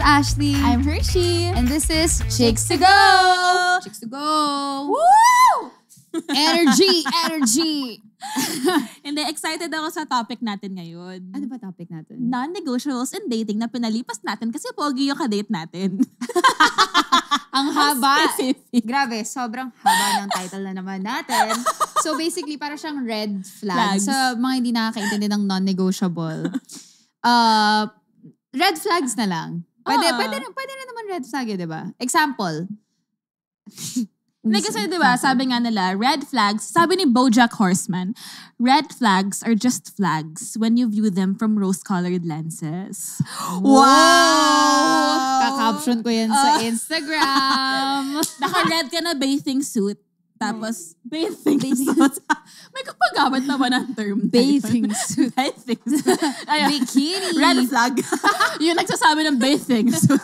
Ashley. I'm Hershey. And this is Chicks to Go! Chicks to Go! Woo! Energy! Energy! Hindi, excited ako sa topic natin ngayon. Ano ba topic natin? Non-negotiables in dating na pinalipas natin kasi pogi yung kadate natin. Ang haba. Specific. Grabe, sobrang haba ng title na naman natin. So basically, para siyang red flag. Flags. Sa mga hindi nakakaintindi ng non-negotiable. Red flags na lang. Pwede na naman red flag, di ba? Example. Kasi diba, sabi nga nila, red flags, sabi ni BoJack Horseman, red flags are just flags when you view them from rose-colored lenses. Wow! Kakaption ko yan sa Instagram. Naka-red ka na bathing suit. Tapos, bathing suit. May kapagamat naman ang term. Bathing suit. Bathing suit. Ayun. Bikini. Red flag. Yung nagsasabi ng bathing suit.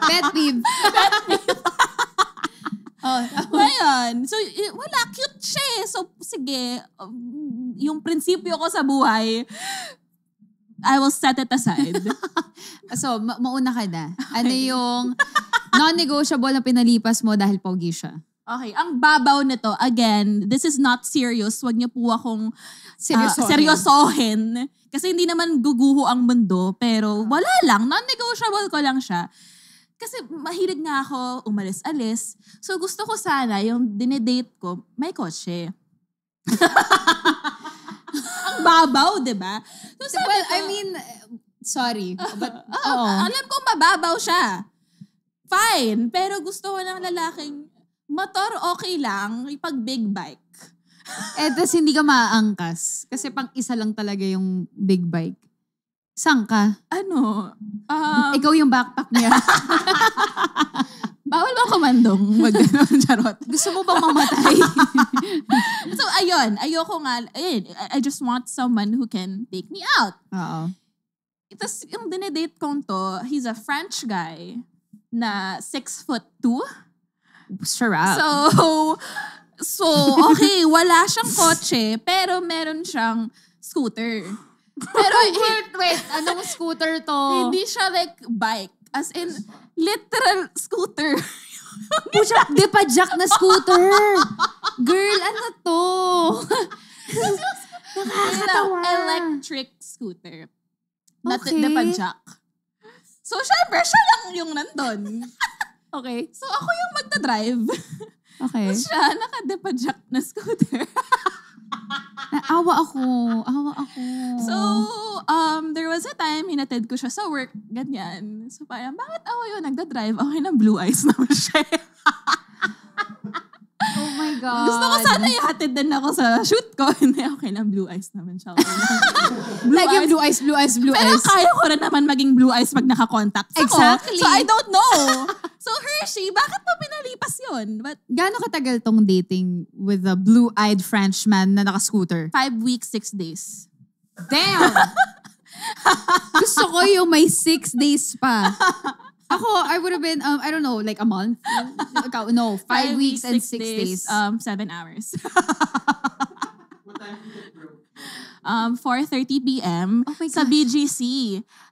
Pet peeve. Ngayon, so wala, cute siya eh. So sige, yung prinsipyo ko sa buhay, I will set it aside. So, mauna ka na. Ano yung non-negotiable na pinalipas mo dahil pogi siya? Okay, ang babaw nito, again, this is not serious. Huwag niyo po akong seryosohin. Kasi hindi naman guguho ang mundo, pero wala lang, non-negotiable ko lang siya. Kasi mahilig nga ako umalis-alis. So gusto ko sana yung dinedate ko, may kotse. Ang babaw, di ba? So, Well, I mean, sorry. But, alam ko mababaw siya. Fine. Pero gusto ko ng lalaking motor okay lang, pag big bike. tas hindi ka maaangkas. Kasi pang isa lang talaga yung big bike. Saan ka? Ano? Ikaw yung backpack niya. Bawal bang komandong mag-ganon, charot? Gusto mo bang mamatay? So, ayun. Ayoko nga. Ayun, I just want someone who can take me out. Oo. Tapos, yung dinedate kong to, he's a French guy na 6'2". Sure up. So, okay, wala siyang kotse, pero meron siyang scooter. Pero wait. Anong scooter to? hindi siya like bike. As in, literal scooter. Di pa jack na scooter. Girl, ano to? Nakakatawa. Electric scooter. Not Okay. the pa-jack. So, syempre, siya lang yung nandun. Okay. So, ako yung magdadrive. Okay. Siya, naka-depa-jack na scooter. Awa ako. So, there was a time, hinatid ko siya sa work, ganyan. So, parang, bakit ako yung nagdadrive? Okay na, blue eyes naman siya. Oh my God. Gusto ko sana ihatid din ako sa shoot ko. Hindi, okay na, blue eyes naman siya. Lagi blue eyes. Pero kaya ko rin naman maging blue eyes pag naka-contact ako. Exactly. So, I don't know. So, Hershey, bakit mo pinalipas yun? But Gaano katagal tong dating with a blue-eyed Frenchman na naka-scooter? 5 weeks, 6 days. Damn! Gusto ko yung may 6 days pa. Ako, I would have been, I don't know, like a month? No, 5 weeks and 6 days. 7 hours. What time did you get broke? 4:30 p.m. Oh my sa gosh. BGC.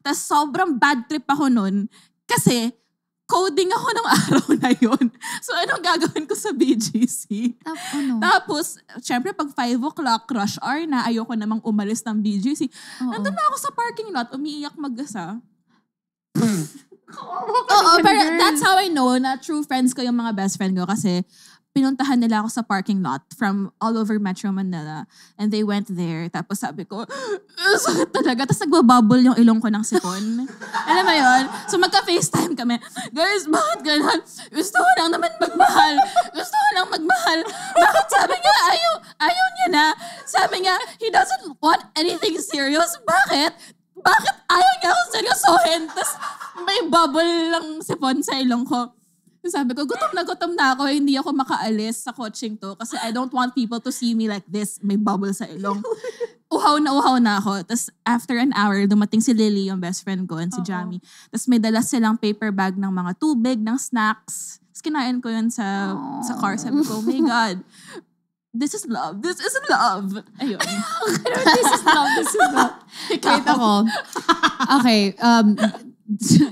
Tapos sobrang bad trip ako nun kasi coding ako ng araw na yun. So anong gagawin ko sa BGC? Ano? Tapos, syempre pag 5 o'clock, rush hour na, ayoko namang umalis ng BGC. Nandun na ako sa parking lot, umiiyak mag-asa. Oo, pero that's how I know na true friends ko yung mga best friend ko kasi pinuntahan nila ako sa parking lot from all over Metro Manila and they went there. Tapos sabi ko, sakit talaga. Tapos nagbabubble yung ilong ko ng sipon. Alam mo yun? So magka-FaceTime kami. Guys, bakit ganun? Gusto ko lang naman magmahal. Bakit sabi niya, ayaw niya na. Sabi niya, he doesn't want anything serious. Bakit ayaw niya akong seryosohin? Tapos may bubble lang sipon sa ilong ko. Sabi ko, gutom na ako. Hindi ako makaalis sa coaching to kasi I don't want people to see me like this. May bubble sa ilong. Uhaw na ako. Tapos after an hour, dumating si Lily, yung best friend ko, and si Jamie. Tapos may dala silang paper bag ng mga tubig, ng snacks. Tapos kinain ko yun sa car. Sabi ko, oh my God. This is love. Ayun. This is love. Ikaw. Wait ako. Okay.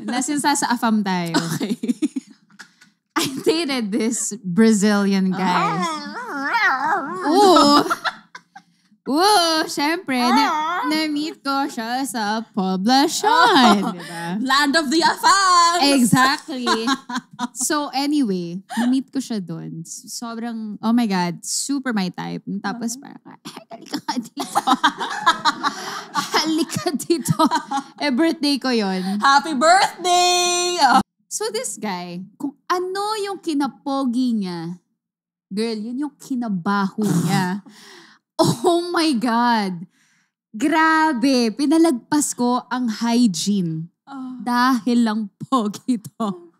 nasa AFAM tayo. Okay. I dated this Brazilian guy. Oo. Syempre, na-meet ko siya sa poblasyon. Diba? Land of the Afam! Exactly. So anyway, na-meet ko siya doon. Sobrang, oh my God, super my type. Tapos parang, halika ka dito. Halika dito. Birthday ko yon. Happy birthday! So this guy, kung ano yung kinapogi niya, girl, yun yung kinabaho niya. Oh my God. Grabe. Pinalagpas ko ang hygiene. Dahil lang pogi to.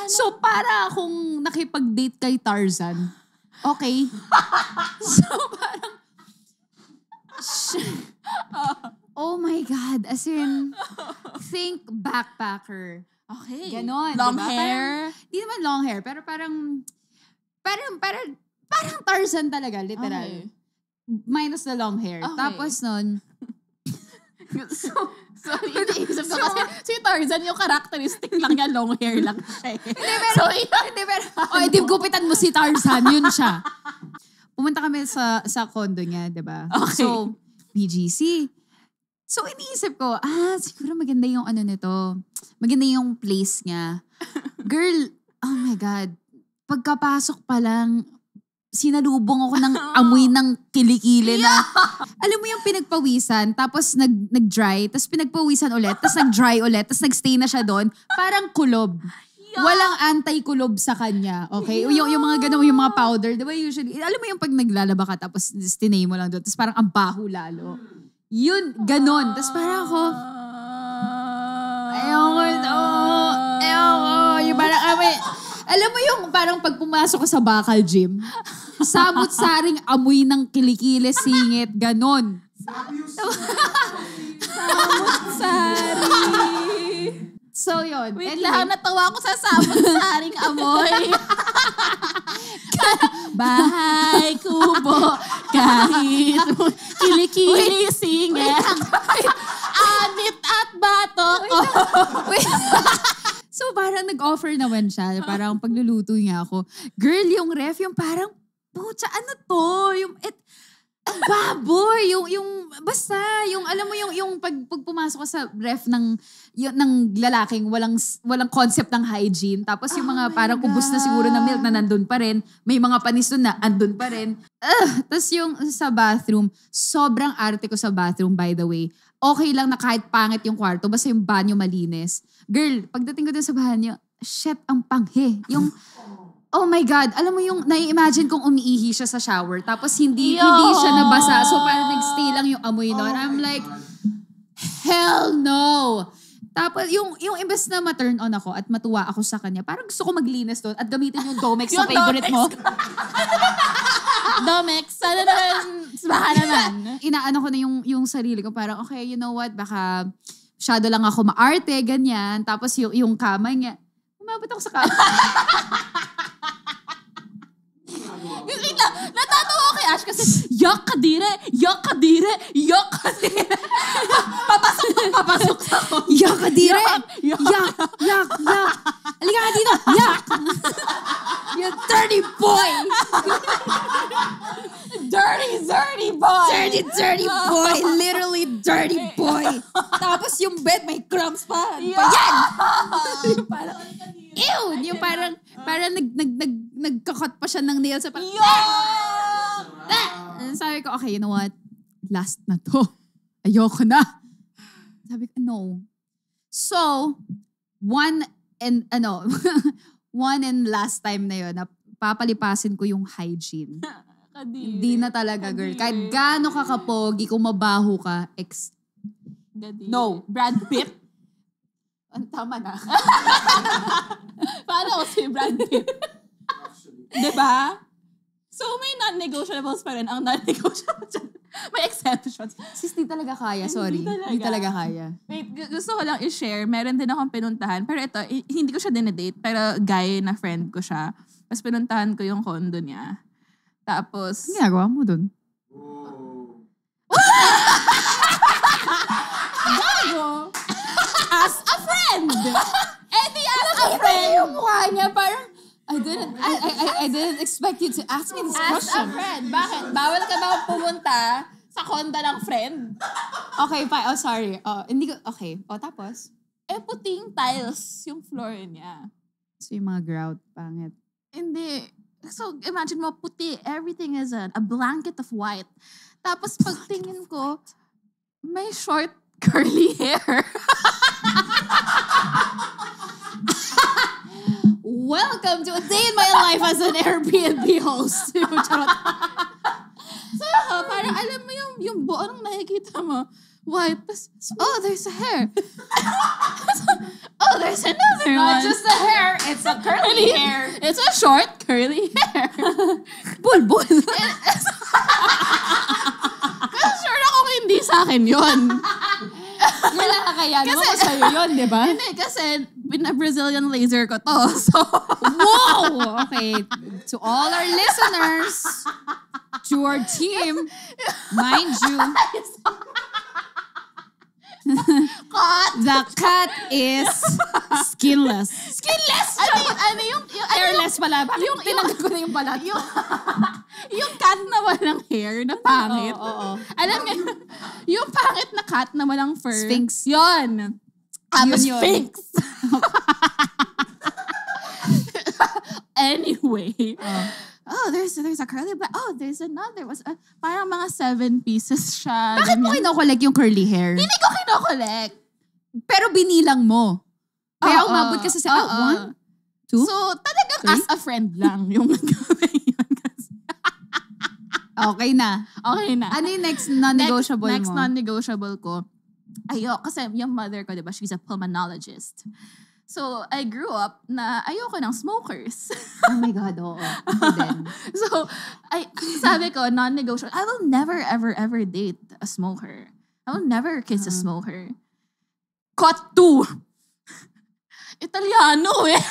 So para akong nakipag-date kay Tarzan. Okay? So parang, oh my God. As in, think backpacker. Okay. Ganon. Long diba? hair? Di naman long hair, pero parang Tarzan talaga, literal. Okay. Minus the long hair. Okay. Tapos nun, Sorry, iniisip ko kasi si Tarzan yung characteristic lang niya, long hair lang siya. Hindi, gupitan mo si Tarzan, yun siya. Pumunta kami sa condo niya, diba? Okay. So, BGC. So, iniisip ko, siguro maganda yung ano nito. Maganda yung place niya. Girl, oh my God. Pagkapasok pa lang, sinalubong ako ng amoy ng kilikili na, alam mo yung pinagpawisan, tapos nag-dry, tapos pinagpawisan ulit, tapos nag-dry ulit, tapos nag-stay na siya doon. Parang kulob. Walang anti-kulob sa kanya, okay? Yung mga ganun, yung mga powder, di ba usually, alam mo yung pag naglalaba ka, tapos tinay mo lang doon, tapos parang ang baho lalo. Yun, ganun. Tapos parang ako, ayoko. Yung parang, alam mo yung parang pag pumasok ka sa bakal gym, sabot-saring amoy ng kilikili, singit, ganon. Sabot-sari. So yun. Wait lang, natawa ko sa sabot-saring amoy. Bahay, kubo, kahit kilikili, singit, anit at batok. Wait. So parang nag-offer naman siya. Parang pagluluto niya ako. Girl, yung ref, yung parang, pucha, ano to? Ang baboy. Basta, alam mo yung pag pumasok ka sa ref ng lalaking, walang concept ng hygiene. Tapos yung mga parang ubos na siguro na milk na nandun pa rin. May mga panis dun na andun pa rin. Tapos yung sa bathroom, sobrang arte ko sa bathroom, by the way. Okay lang na kahit pangit yung kwarto, basta yung banyo malinis. Girl, pagdating ko dun sa banyo, shit, ang panghe. Oh my God, alam mo yung nai-imagine kong umiihi siya sa shower, tapos hindi siya nabasa. So parang nagstay lang yung amoy nun. I'm like, hell no! Tapos yung imbes na ma-turn on ako at matuwa ako sa kanya, parang gusto ko maglinis doon at gamitin yung Domex sa favorite mo. Domex, sana naman, baka naman. Inaano ko na yung sarili ko, parang okay, you know what, baka masyado lang ako maarte, ganyan. Tapos yung kama niya, umabot ako sa kama. Wait lang, natatawa ako kay Ash kasi, yak kadire. Papasok ako. Yak kadire! Yak! Halika ka dito! Yak! You dirty boy! Dirty boy! Dirty boy! Literally dirty boy! Tapos yung bed may crumbs pa. Yeah. Yan! Parang, ew! Yung parang nagkakot pa siya ng nails. Parang, sabi ko, okay, you know what? Last na to. Ayoko na. Sabi ko, no. So, one and last time na yun, na papalipasin ko yung hygiene. Hindi na talaga, girl. Kahit gaano ka kapogi, kung mabaho ka, no. Brad Pitt? Tama na. Paano ako si Brad Pitt? Diba? So, may non-negotiables pa rin. Ang non-negotiables dyan. May exceptions. Sis, di talaga kaya. Sorry. Hindi talaga kaya. Wait, gusto ko lang i-share. Meron din akong pinuntahan. Pero ito, hindi ko siya dinedate. Pero guy na friend ko siya. Tapos pinuntahan ko yung condo niya. Tapos... Ang ginagawa mo dun? Gago! As a friend! friend! Eddie as a friend! Yung mukha niya, parang, I didn't expect you to ask me this As a question. friend. Bakit? Bawal ka ba pumunta sa konda ng friend? Okay, fine. Oh, sorry. Hindi ko, okay. Tapos? Puting tiles yung floor niya. So, yung mga grout, pangit. Hindi. So, imagine mo, puti. Everything is a blanket of white. Tapos, pagtingin ko, may short, curly hair. Welcome to a day in my life as an Airbnb host. Charot. So, parang alam mo yung buo nung nakikita mo, white. Tapos, there's a hair. There's another one. Not just the hair, it's a curly hair. It's a short, curly hair. Bulbul. Kasi sure akong hindi sa akin yun. Wala ka kaya naman ko sa'yo yun, di ba? Hindi, kasi Brazilian laser ko to. So, Whoa! Okay. To all our listeners, to our team, mind you, the cat is skinless. Skinless! ano yung Hairless pala. Bakit tinanggal ko na yung balat? yung cat na walang hair, na pangit. Oo. Alam nga, yung pangit na cat na walang fur. Sphinx. Yun. Yun. Sphinx. Anyway. There's a curly black. There's another. Parang mga 7 pieces siya. Bakit mo kinokolek yung curly hair? Hindi ko kinokolek. Pero binilang mo. Kaya umabot ka sa 1, 2, So, talagang 3? as a friend lang yung nagawin yun. Okay na. Okay na. Ano yung next non-negotiable next mo? non-negotiable ko. Kasi yung mother ko, diba, she's a pulmonologist. So, I grew up na ayoko ng smokers. Oh my God, oo. Then, So, sabi ko, non-negotiable. I will never, ever, ever date a smoker. I will never kiss a smoker. Cut 2. Italiano eh.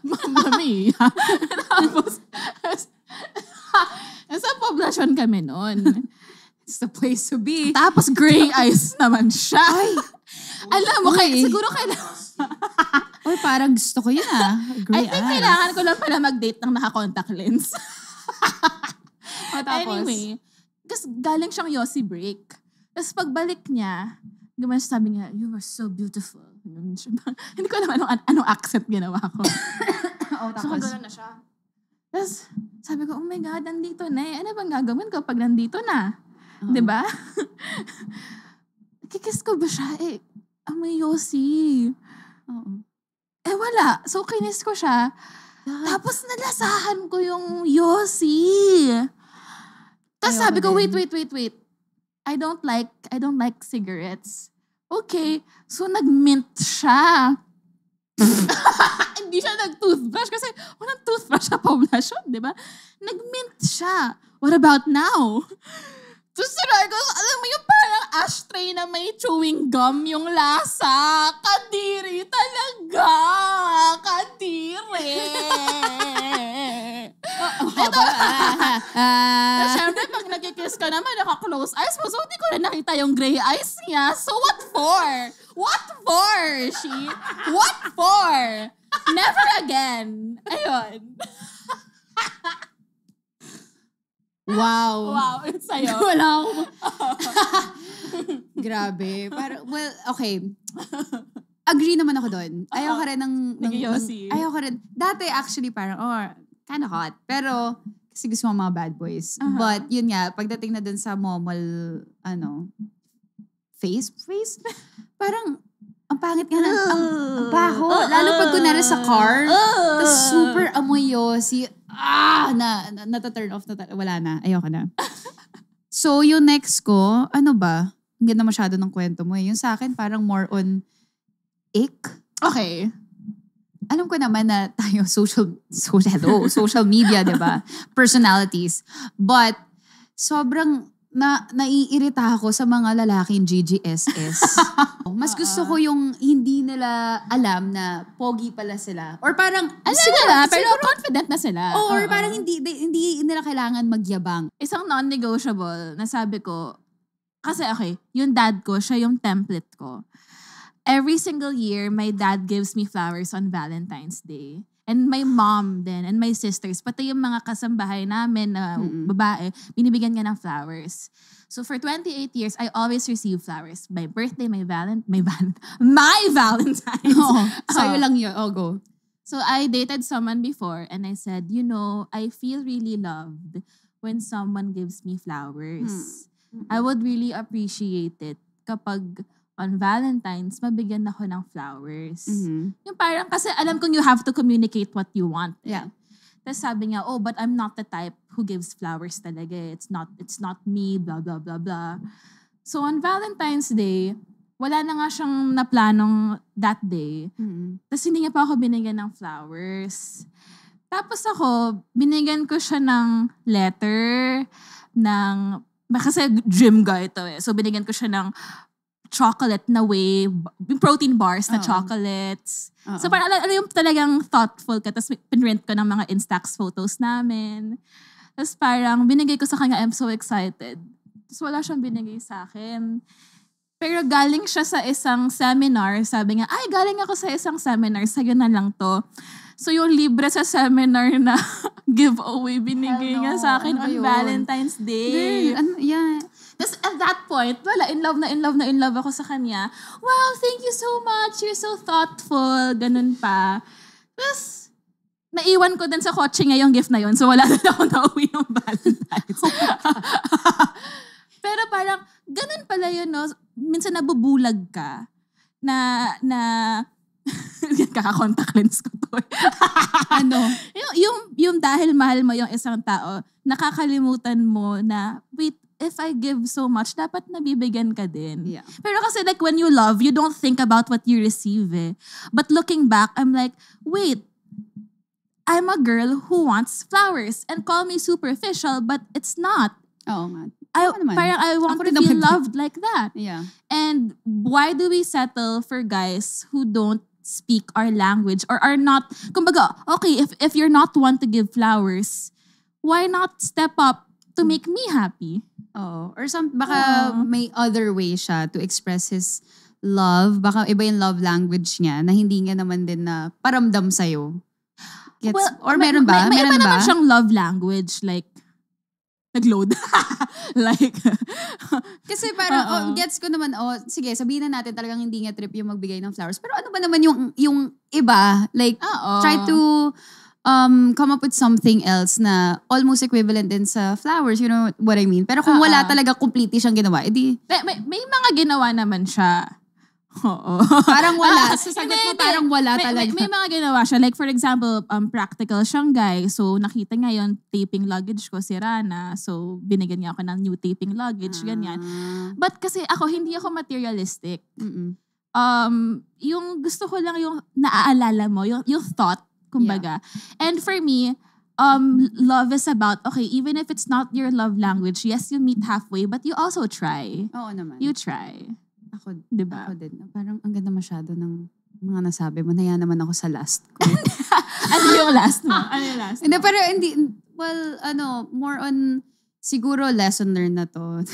Mamma mia. Tapos, sa poblasyon kami noon. it's the place to be. Tapos gray eyes naman siya. Ay. Alam mo, siguro kailangan. Or parang gusto ko yun I Gray think eyes. kailangan ko lang pala mag-date ng naka-contact lens. Tapos? Anyway, kasi galing siyang Yossi break. Tapos pagbalik niya, gumana sabi niya, you were so beautiful. Hindi ko alam anong accent ginawa ko. So, gano'n na siya. Tapos, sabi ko, oh my God, nandito na eh. Ano bang gagawin ko pag nandito na? Diba? Kikiss ko ba siya? Amoy Yossi. Wala. So, kinis ko siya. Tapos, nalasahan ko yung Yossi. Tapos sabi ko, wait. I don't like cigarettes. Okay. So, nag-mint siya. Hindi siya nag-toothbrush kasi walang toothbrush sa poblasyon, di ba? Nag-mint siya. What about now? Tapos sinabi ko, alam mo yung parang ashtray na may chewing gum yung lasa. Kadiri talaga. Kadiri. Siyempre, pag nag-kiss ka naman, naka-close eyes mo. So, hindi ko rin nakita yung gray eyes niya. So, what for? What for, she? What for? Never again. Ayun. Wow. It's sa'yo. Wala ako. Grabe. Well, okay. Agree naman ako doon. Ayoko rin ayoko rin. Dati actually parang, kind of hot. Pero, kasi gusto mo mga bad boys. But, yun nga, pagdating na dun sa momol, face? Parang, ang pangit nga ang baho. Lalo pag kunwari sa car, tapos super amoy Yossi. Nata-turn off na. Wala na. Ayoko na. So, yung next ko, ano ba? Hindi na masyado ng kwento mo. Yung sa akin, parang more on ick. Okay. Alam ko naman na tayo social media, diba? Personalities. But, sobrang naiirita ako sa mga lalaking GGSS. Mas gusto ko yung hindi nila alam na pogi pala sila. Or parang, pero confident na sila. Or parang hindi nila kailangan magyabang. Isang non-negotiable na sabi ko, kasi okay, yung dad ko, siya yung template ko. Every single year, my dad gives me flowers on Valentine's Day. And my mom din, and my sisters, pati yung mga kasambahay namin na babae, binibigyan nga ng flowers. So for 28 years, I always receive flowers. My birthday, my Valentine's. Oo. Sa'yo lang yun. Oh, go. So I dated someone before and I said, I feel really loved when someone gives me flowers. I would really appreciate it kapag on Valentine's, mabigyan ako ng flowers. Yung parang, kasi alam kong you have to communicate what you want. Yeah. Tapos sabi niya, but I'm not the type who gives flowers talaga. It's not me, blah, blah, blah, blah. So on Valentine's Day, wala na nga siyang naplanong that day. Tapos hindi niya pa ako binigyan ng flowers. Tapos ako, binigyan ko siya ng letter, kasi gym guy ito eh. So binigyan ko siya ng chocolate na way, protein bars na chocolates. So parang alam yung talagang thoughtful ka. Tapos pinrint ko ng mga Instax photos namin. Tapos parang binigay ko sa kanya, I'm so excited. Tapos wala siyang binigay sa akin. Pero galing siya sa isang seminar. Sabi niya, galing ako sa isang seminar. Sa'yo na lang to. So yung libre sa seminar na giveaway binigay niya sa akin on Valentine's Day. Girl, yeah. Tapos at that point, in love ako sa kanya. Wow, thank you so much. You're so thoughtful. Ganun pa. Tapos, naiwan ko din sa kotse niya yung gift na yun. So wala na ako nauwi ng Valentine's. Pero parang, ganun pala yun, no? Minsan nabubulag ka na kaka-contact lens ko to. yung dahil mahal mo yung isang tao, nakakalimutan mo na, wait, if I give so much, dapat nabibigyan ka din. Yeah. Pero kasi like when you love, you don't think about what you receive eh. But looking back, I'm like, wait, I'm a girl who wants flowers and call me superficial, but it's not. Oo nga. I want to be loved like that. Yeah. And why do we settle for guys who don't speak our language or are not, kumbaga, okay, if you're not one to give flowers, why not step up to make me happy? Oh, or baka may other way siya to express his love. Baka iba yung love language niya na hindi nga naman din na paramdam sa'yo. Gets? Well, or meron ba? May meron iba ba? naman siyang love language, like, nag-load. Like, kasi parang, gets ko naman, sige, sabihin na natin talagang hindi nga trip yung magbigay ng flowers. Pero ano ba naman yung iba? Like, try to come up with something else na almost equivalent din sa flowers, you know what I mean? Pero kung wala talaga completely siyang ginawa, edi... May mga ginawa naman siya. Oo. Parang wala. Sa sagot mo, parang wala talaga. May mga ginawa siya. Like for example, practical siyang guy. So nakita niya yung taping luggage ko, sira na. So binigyan niya ako ng new taping luggage, ganyan. But kasi hindi ako materialistic. Yung gusto ko lang yung naaalala mo, yung thought, kumbaga. Yeah. And for me, love is about, okay, even if it's not your love language, yes, you meet halfway, but you also try. Oo naman. You try. Ako, diba? Ako din. Parang ang ganda masyado ng mga nasabi mo. Naya naman ako sa last ko. Ano yung last mo? Hindi, pero hindi, more on, siguro lesson learned na to.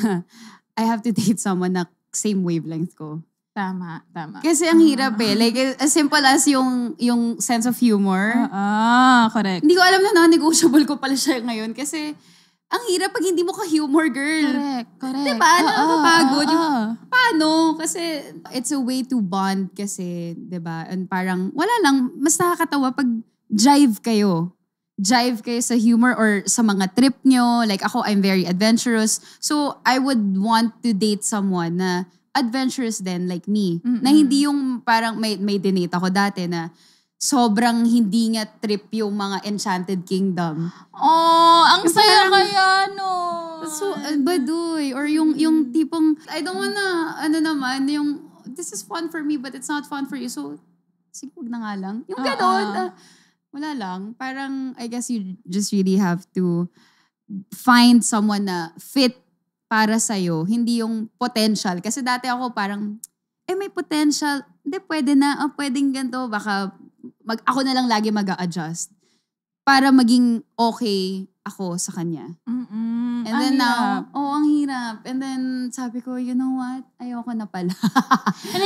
I have to date someone na same wavelength ko. Tama. Kasi ang hirap eh. Like, as simple as yung sense of humor. Correct. Hindi ko alam na non-negotiable ko pala siya ngayon. Kasi, ang hirap pag hindi mo ka-humor, girl. Correct. Diba? Nakakapagod. Paano? Kasi, it's a way to bond kasi, diba? And parang, wala lang, mas nakakatawa pag jive kayo. Jive kayo sa humor or sa mga trip nyo. Like ako, I'm very adventurous. So, I would want to date someone na adventurous din like me. Na hindi yung parang may dinate ako dati na sobrang hindi nga trip yung mga Enchanted Kingdom. Ang saya kaya, no? So, baduy. Or yung tipong, I don't wanna, yung, this is fun for me but it's not fun for you. So, sige, wag na nga lang. Yung gano'n. Wala lang. Parang, I guess you just really have to find someone na fit para sa'yo. Hindi yung potential. Kasi dati ako parang, may potential. Hindi, pwede na. Pwedeng ganito. Baka, ako na lang lagi mag-a-adjust para maging okay ako sa kanya. Mm-mm. And then now, ang hirap. And then sabi ko, you know what? Ayoko na pala.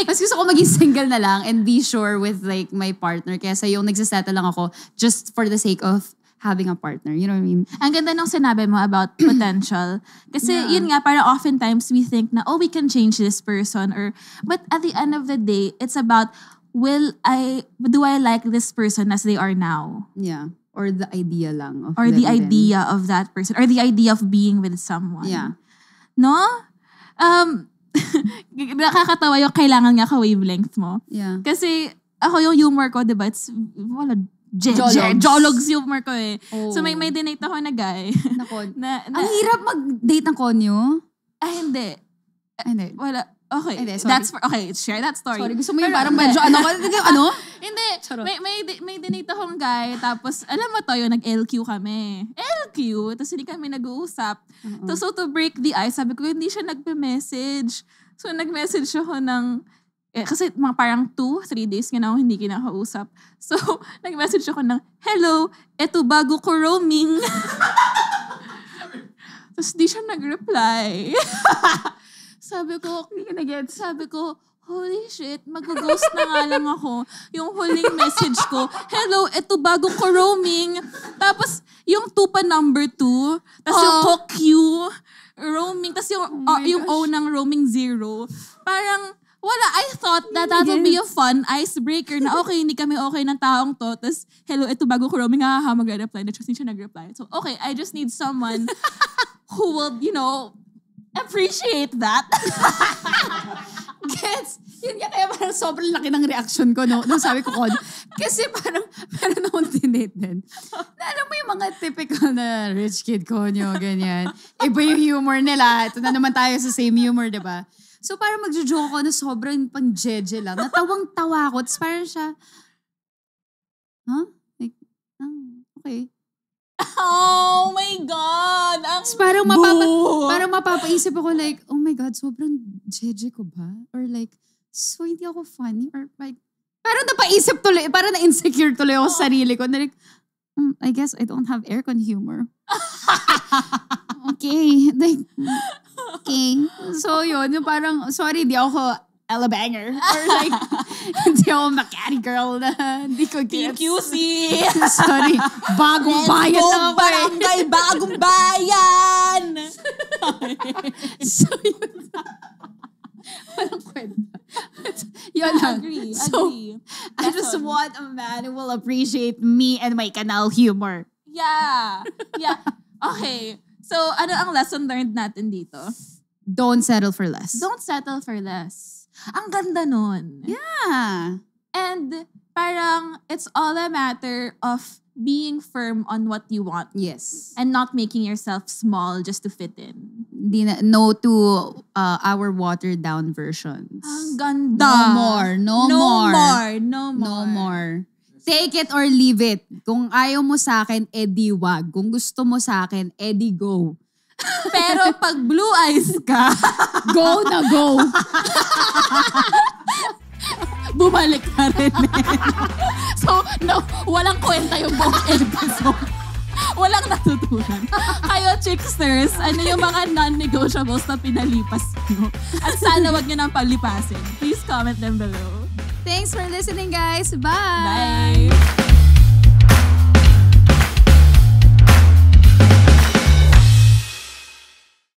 Mas gusto ko maging single na lang and be sure with like my partner. Kesa yung nagsisettle lang ako just for the sake of having a partner. You know what I mean? Ang ganda nung sinabi mo about potential. Kasi yun nga, parang oftentimes we think na, we can change this person. But at the end of the day, it's about, do I like this person as they are now? Yeah. Or the idea lang. Of Or the them idea of that person. Or the idea of being with someone. Yeah. No? Nakakatawa yung kailangan nga ka-wavelength mo. Yeah. Kasi ako yung humor ko, diba? It's, Jologs humor ko eh. Oh. So may dinate ako na guy. Nako. na, Ang hirap mag-date ng konyo. hindi. Hindi. Wala. Okay. Hindi, sorry. Share that story. Sorry, gusto mo yung parang medyo ano? Hindi. Charot. May dinate akong guy. Tapos, alam mo to, yung nag-LQ kami. LQ. Tapos hindi kami nag-uusap. So to break the ice, sabi ko, hindi siya nagpe-message. So nag-message ako ng, kasi mga parang 2-3 days nga na ako hindi kinakausap. So, nag-message ako ng, hello, eto bago ko roaming. Tapos di siya nag-reply. Sabi ko, holy shit, mag-ghost na nga lang ako. Yung huling message ko, hello, eto bago ko roaming. Tapos, yung 2 pa number 2. Tapos yung Q, roaming. Tapos yung O ng roaming 0. Parang, wala, I thought that would be a fun icebreaker na okay, hindi kami okay ng taong to. Tapos, hello, eto bago ko roaming, mag-reply. Na just hindi siya nag-reply. So, okay, I just need someone who will, appreciate that. Gets? Yun nga kaya parang sobrang laki ng reaction ko, no? Nung sabi ko, kasi parang meron akong dinate din. Na alam mo yung mga typical na rich kid konyo, ganyan. Iba yung humor nila. Ito na naman tayo sa same humor, diba? So parang magjo-joke ako na sobrang pang-jeje lang. Natawang-tawa ako. Tapos parang siya, like, okay. Oh my God! Tapos parang mapapaisip ako like, oh my God, sobrang jeje ko ba? Or like, so hindi ako funny? Or like, parang napaisip tuloy, parang na-insecure tuloy ako sa sarili ko. Na like, I guess I don't have aircon humor. Okay. Like, okay. So yun, yung parang, sorry, di ako Ella Banger. Or like, hindi ako Makati girl na hindi ko gets. TQC! Sorry, bagong bayan lang ako eh. Barangay Bagong Bayan! So yun. Walang kwenta. Yun lang. Agree. I just want a man who will appreciate me and my canal humor. Yeah. Okay. So, ano ang lesson learned natin dito? Don't settle for less. Don't settle for less. Ang ganda nun. Yeah. And parang it's all a matter of being firm on what you want. Yes. And not making yourself small just to fit in. No to our watered down versions. Ang ganda. No more. Take it or leave it. Kung ayaw mo sa akin, edi wag. Kung gusto mo sa akin, edi go. Pero pag blue eyes ka, Go na go. bumalik ka rin. So, no, walang kwenta yung buong episode. Walang natutunan. Kayo, chicksters, ano yung mga non-negotiables na pinalipas nyo? At sana wag nyo nang palipasin. Please comment them below. Thanks for listening, guys. Bye. Bye!